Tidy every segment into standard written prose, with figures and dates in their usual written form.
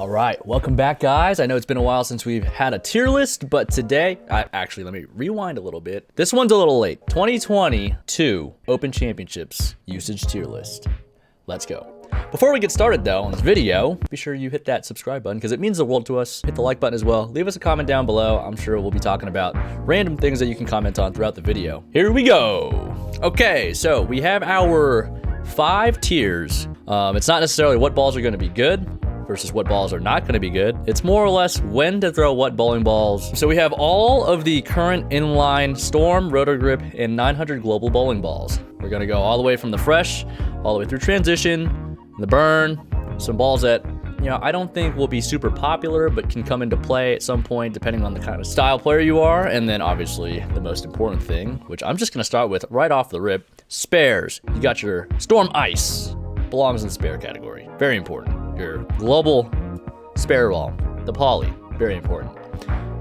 All right, welcome back, guys. I know it's been a while since we've had a tier list, but today, actually, let me rewind a little bit. This one's a little late. 2022 Open Championships usage tier list. Let's go. Before we get started, though, on this video, be sure you hit that subscribe button because it means the world to us. Hit the like button as well. Leave us a comment down below. I'm sure we'll be talking about random things that you can comment on throughout the video. Here we go. Okay, so we have our 5 tiers. It's not necessarily what balls are going to be good versus what balls are not going to be good. It's more or less when to throw what bowling balls. So we have all of the current inline Storm, Roto Grip, and 900 Global bowling balls. We're going to go all the way from the fresh, all the way through transition, the burn, some balls that, you know, I don't think will be super popular, but can come into play at some point depending on the kind of style player you are. And then obviously the most important thing, which I'm just going to start with right off the rip, spares. You got your Storm Ice, belongs in the spare category. Very important. Your global spare ball, the poly, very important.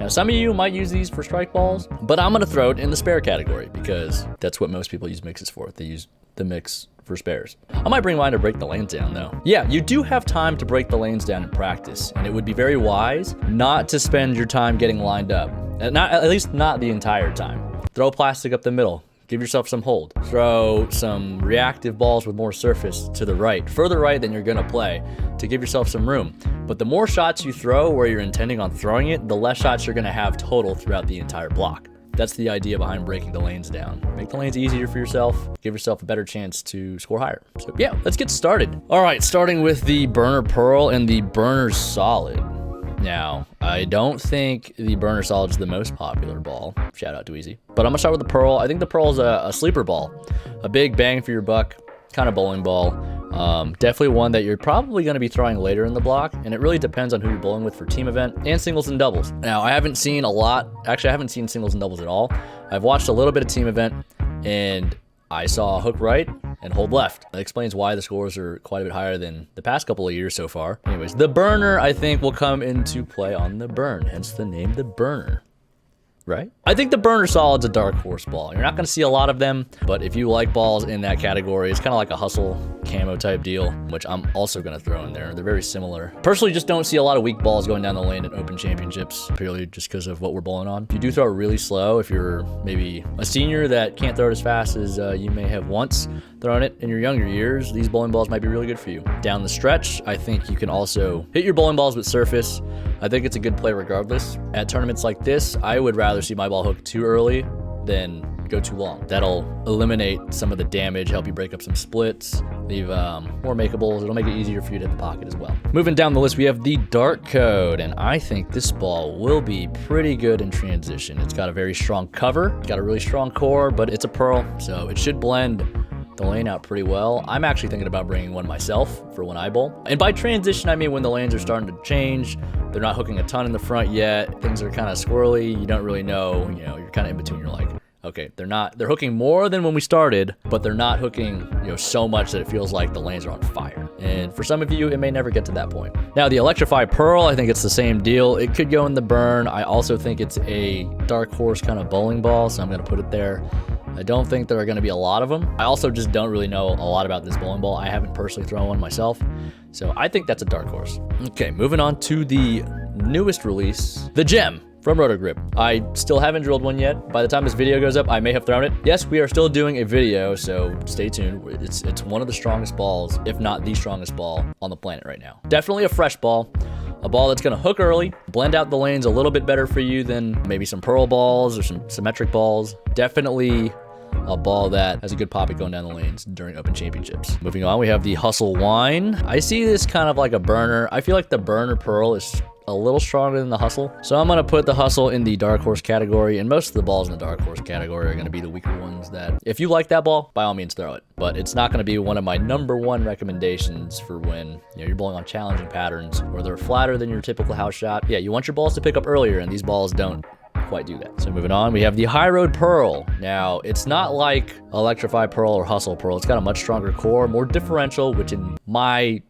Now, some of you might use these for strike balls, but I'm gonna throw it in the spare category because that's what most people use mixes for. They use the mix for spares. I might bring mine to break the lanes down though. Yeah, you do have time to break the lanes down in practice, and it would be very wise not to spend your time getting lined up. At least not the entire time. Throw plastic up the middle. Give yourself some hold. Throw some reactive balls with more surface to the right, further right than you're gonna play, to give yourself some room. But the more shots you throw where you're intending on throwing it, the less shots you're gonna have total throughout the entire block. That's the idea behind breaking the lanes down. Make the lanes easier for yourself, give yourself a better chance to score higher. So yeah, let's get started. All right, starting with the Burner Pearl and the Burner Solid. Now, I don't think the Burner Solid is the most popular ball. Shout out to Easy. But I'm gonna start with the Pearl. I think the Pearl is a sleeper ball. A big bang for your buck kind of bowling ball. Definitely one that you're probably gonna be throwing later in the block, and it really depends on who you're bowling with for team event and singles and doubles. Now, I haven't seen a lot. Actually, I haven't seen singles and doubles at all. I've watched a little bit of team event, and I saw hook right and hold left. That explains why the scores are quite a bit higher than the past couple of years so far. Anyways, the Burner, I think, will come into play on the burn, hence the name, the Burner. Right? I think the Burner Solid's a dark horse ball. You're not going to see a lot of them, but if you like balls in that category, it's kind of like a hustle camo type deal, which I'm also going to throw in there. They're very similar. Personally, just don't see a lot of weak balls going down the lane at Open Championships, purely just because of what we're bowling on. If you do throw it really slow, if you're maybe a senior that can't throw it as fast as you may have once thrown it in your younger years, these bowling balls might be really good for you. Down the stretch, I think you can also hit your bowling balls with surface. I think it's a good play regardless. At tournaments like this, I would rather see my ball hook too early than go too long. That'll eliminate some of the damage, help you break up some splits, leave more makeables. It'll make it easier for you to hit the pocket as well. Moving down the list, we have the Dark Code, and I think this ball will be pretty good in transition. It's got a very strong cover, it's got a really strong core, but it's a Pearl, so it should blend the lane out pretty well. I'm actually thinking about bringing one myself for when I bowl. And by transition, I mean when the lanes are starting to change, they're not hooking a ton in the front yet, things are kind of squirrely, you don't really know, you know, you're kind of in between, you're like, okay, they're hooking more than when we started, but they're not hooking, you know, so much that it feels like the lanes are on fire. And for some of you, it may never get to that point. Now, the Electrify Pearl, I think it's the same deal. It could go in the burn. I also think it's a dark horse kind of bowling ball, so I'm gonna put it there. I don't think there are going to be a lot of them. I also just don't really know a lot about this bowling ball. I haven't personally thrown one myself, so I think that's a dark horse. Okay, moving on to the newest release, the Gem from Roto Grip. I still haven't drilled one yet. By the time this video goes up, I may have thrown it. Yes, we are still doing a video, so stay tuned. It's one of the strongest balls, if not the strongest ball on the planet right now. Definitely a fresh ball. A ball that's gonna hook early, blend out the lanes a little bit better for you than maybe some Pearl balls or some symmetric balls. Definitely a ball that has a good poppy going down the lanes during Open Championships. Moving on, we have the Hustle Wine. I see this kind of like a burner. I feel like the Burner Pearl is a little stronger than the Hustle. So I'm gonna put the Hustle in the dark horse category, and most of the balls in the dark horse category are gonna be the weaker ones that, if you like that ball, by all means throw it. But it's not gonna be one of my #1 recommendations for when, you know, you're bowling on challenging patterns where they're flatter than your typical house shot. Yeah, you want your balls to pick up earlier, and these balls don't quite do that. So moving on, we have the High Road Pearl. Now, it's not like Electrify Pearl or Hustle Pearl. It's got a much stronger core, more differential, which in my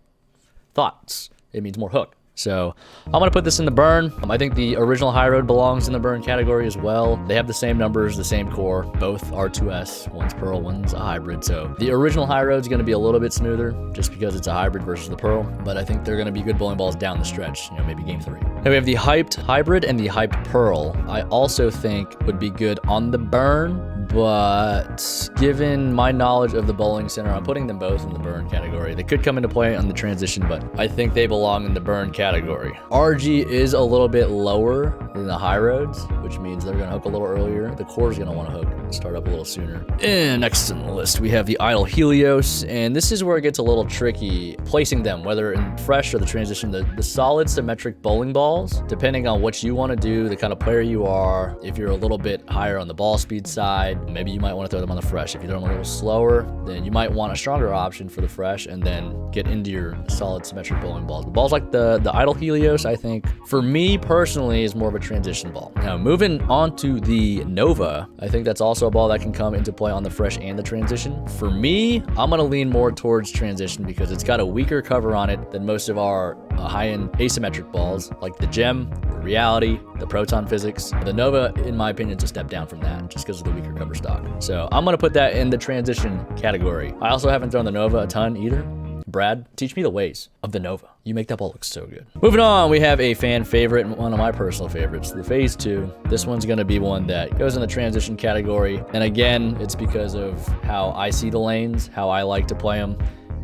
thoughts, it means more hook. So I'm going to put this in the burn. I think the original High Road belongs in the burn category as well. They have the same numbers, the same core, both R2S, one's Pearl, one's a hybrid. So the original High Road is going to be a little bit smoother just because it's a hybrid versus the Pearl, but I think they're going to be good bowling balls down the stretch, you know, maybe game 3. Now we have the hyped hybrid and the hyped Pearl. I also think would be good on the burn, but given my knowledge of the bowling center, I'm putting them both in the burn category. They could come into play on the transition, but I think they belong in the burn category. RG is a little bit lower than the High Roads, which means they're going to hook a little earlier. The core is going to want to hook and start up a little sooner. And next on the list, we have the Idle Helios, and this is where it gets a little tricky placing them, whether in fresh or the transition. The solid symmetric bowling balls, depending on what you want to do, the kind of player you are. If you're a little bit higher on the ball speed side, maybe you might want to throw them on the fresh. If you throw them a little slower, then you might want a stronger option for the fresh and then get into your solid symmetric bowling balls. But balls like the Idle Helios, I think, for me personally, is more of a transition ball. Now, moving on to the Nova, I think that's also a ball that can come into play on the fresh and the transition. For me, I'm going to lean more towards transition because it's got a weaker cover on it than most of our high-end asymmetric balls, like the Gem, the Reality, the Proton Physics. The Nova, in my opinion, is a step down from that just because of the weaker cover stock. So I'm going to put that in the transition category. I also haven't thrown the Nova a ton either. Brad, teach me the ways of the Nova. You make that ball look so good. Moving on, we have a fan favorite and one of my personal favorites, the Phase 2. This one's going to be one that goes in the transition category. And again, it's because of how I see the lanes, how I like to play them,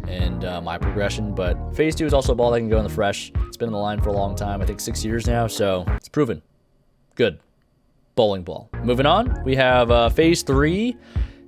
and my progression. But Phase 2 is also a ball that can go in the fresh. It's been in the line for a long time, I think 6 years now, so it's proven. Good bowling ball. Moving on, we have Phase 3,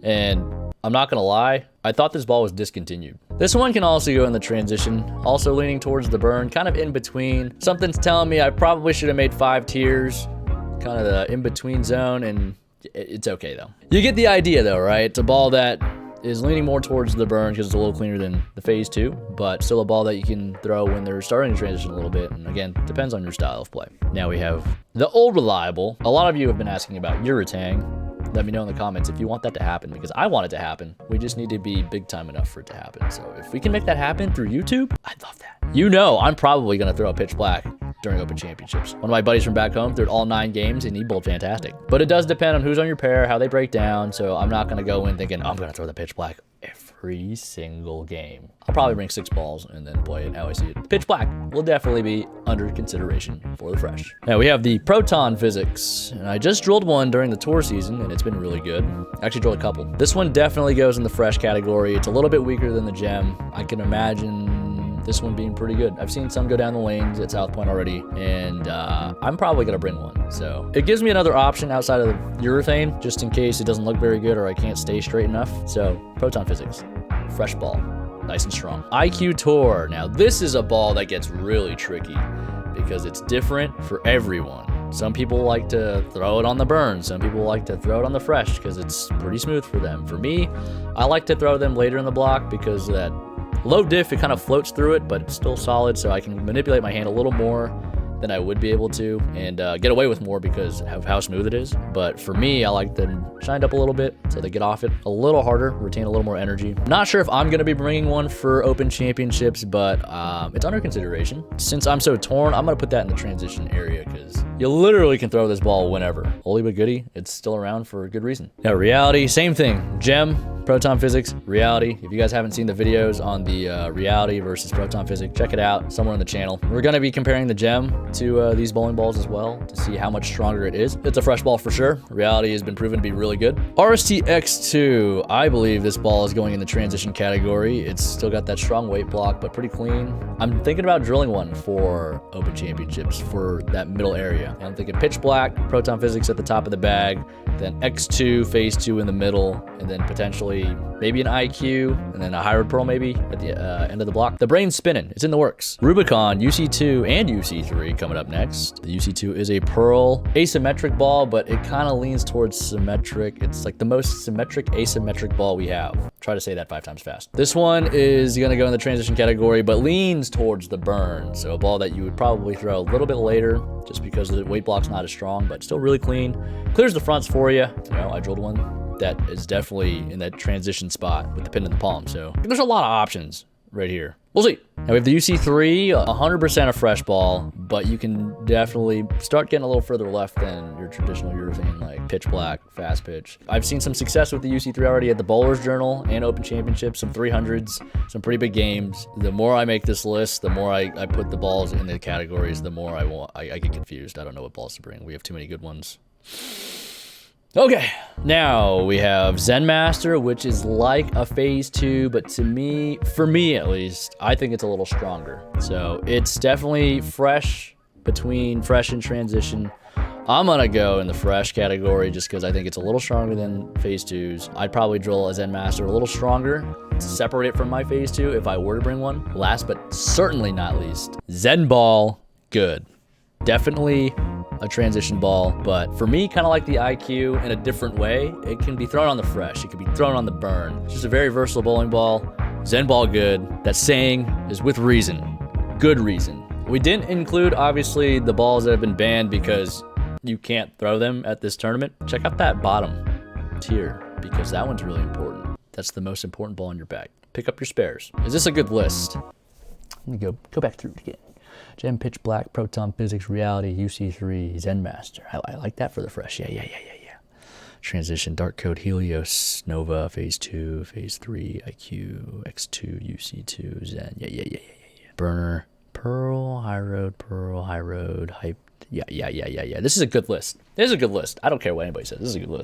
and I'm not gonna lie, I thought this ball was discontinued. This one can also go in the transition, also leaning towards the burn, kind of in between. Something's telling me I probably should have made 5 tiers, kind of the in-between zone, and it's okay though. You get the idea though, right? It's a ball that is leaning more towards the burn because it's a little cleaner than the Phase 2, but still a ball that you can throw when they're starting to transition a little bit. And again, depends on your style of play. Now we have the old reliable. A lot of you have been asking about Uratang. Let me know in the comments if you want that to happen, because I want it to happen. We just need to be big time enough for it to happen. So if we can make that happen through YouTube, I'd love that. You know, I'm probably going to throw a pitch black during Open Championships. One of my buddies from back home threw it all 9 games and he bowled fantastic. But it does depend on who's on your pair, how they break down. So I'm not going to go in thinking, I'm going to throw the pitch black every single game. I'll probably bring 6 balls and then play it how I see it. Pitch black will definitely be under consideration for the fresh. Now we have the Proton Physics, and I just drilled one during the tour season and it's been really good. I actually drilled a couple. This one definitely goes in the fresh category. It's a little bit weaker than the Gem. I can imagine this one being pretty good. I've seen some go down the lanes at South Point already, and I'm probably gonna bring one. So it gives me another option outside of the urethane, just in case it doesn't look very good or I can't stay straight enough. So Proton Physics, fresh ball, nice and strong. IQ Tour. Now this is a ball that gets really tricky because it's different for everyone. Some people like to throw it on the burn. Some people like to throw it on the fresh because it's pretty smooth for them. For me, I like to throw them later in the block because that low diff, it kind of floats through it, but it's still solid, so I can manipulate my hand a little more than I would be able to and get away with more because of how smooth it is. But for me, I like them shined up a little bit so they get off it a little harder, retain a little more energy. Not sure if I'm going to be bringing one for Open Championships, but it's under consideration. Since I'm so torn, I'm going to put that in the transition area because you literally can throw this ball whenever. Holy but goody, it's still around for a good reason. Now, Reality, same thing. Gem, Proton Physics, Reality. If you guys haven't seen the videos on the Reality versus Proton Physics, check it out somewhere on the channel. We're going to be comparing the Gem to these bowling balls as well to see how much stronger it is. It's a fresh ball for sure. Reality has been proven to be really good. RST X2, I believe this ball is going in the transition category. It's still got that strong weight block, but pretty clean. I'm thinking about drilling one for Open Championships for that middle area. And I'm thinking pitch black, Proton Physics at the top of the bag, then X2, Phase 2 in the middle, and then potentially maybe an IQ, and then a High Road Pearl maybe at the end of the block. The brain's spinning. It's in the works. Rubicon, UC2 and UC3 coming up next. The UC2 is a Pearl asymmetric ball, but it kind of leans towards symmetric. It's like the most symmetric asymmetric ball we have. Try to say that 5 times fast. This one is going to go in the transition category, but leans towards the burn. So a ball that you would probably throw a little bit later just because the weight block's not as strong, but still really clean. Clears the fronts for you. You know, I drilled one that is definitely in that transition spot with the pin in the palm. So there's a lot of options right here. We'll see. Now we have the UC3, 100% a fresh ball, but you can definitely start getting a little further left than your traditional urethane, like pitch black, fast pitch. I've seen some success with the UC3 already at the Bowlers Journal and Open Championships, some 300s, some pretty big games. The more I make this list, the more I put the balls in the categories, the more I get confused. I don't know what balls to bring. We have too many good ones. Okay, now we have Zen Master, which is like a phase 2, but to me, for me at least, I think it's a little stronger. So it's definitely fresh, between fresh and transition. I'm gonna go in the fresh category just because I think it's a little stronger than phase 2s. I'd probably drill a Zen Master a little stronger to separate it from my phase 2 if I were to bring one. Last but certainly not least, Zen Ball, good. Definitely a transition ball, but for me, kind of like the IQ in a different way. It can be thrown on the fresh, it can be thrown on the burn. It's just a very versatile bowling ball. Zen Ball good. That saying is with reason, good reason. We didn't include, obviously, the balls that have been banned because you can't throw them at this tournament. Check out that bottom tier because that one's really important. That's the most important ball in your bag. Pick up your spares. Is this a good list? Let me go back through it again. Gem, Pitch Black, Proton Physics, Reality, UC3, Zen Master. I like that for the fresh. Yeah. Transition, Dark Code, Helios, Nova, Phase 2, Phase 3, IQ, X2, UC2, Zen. Yeah. Burner, Pearl, High Road, Hyped. Yeah. This is a good list. I don't care what anybody says. This is a good list.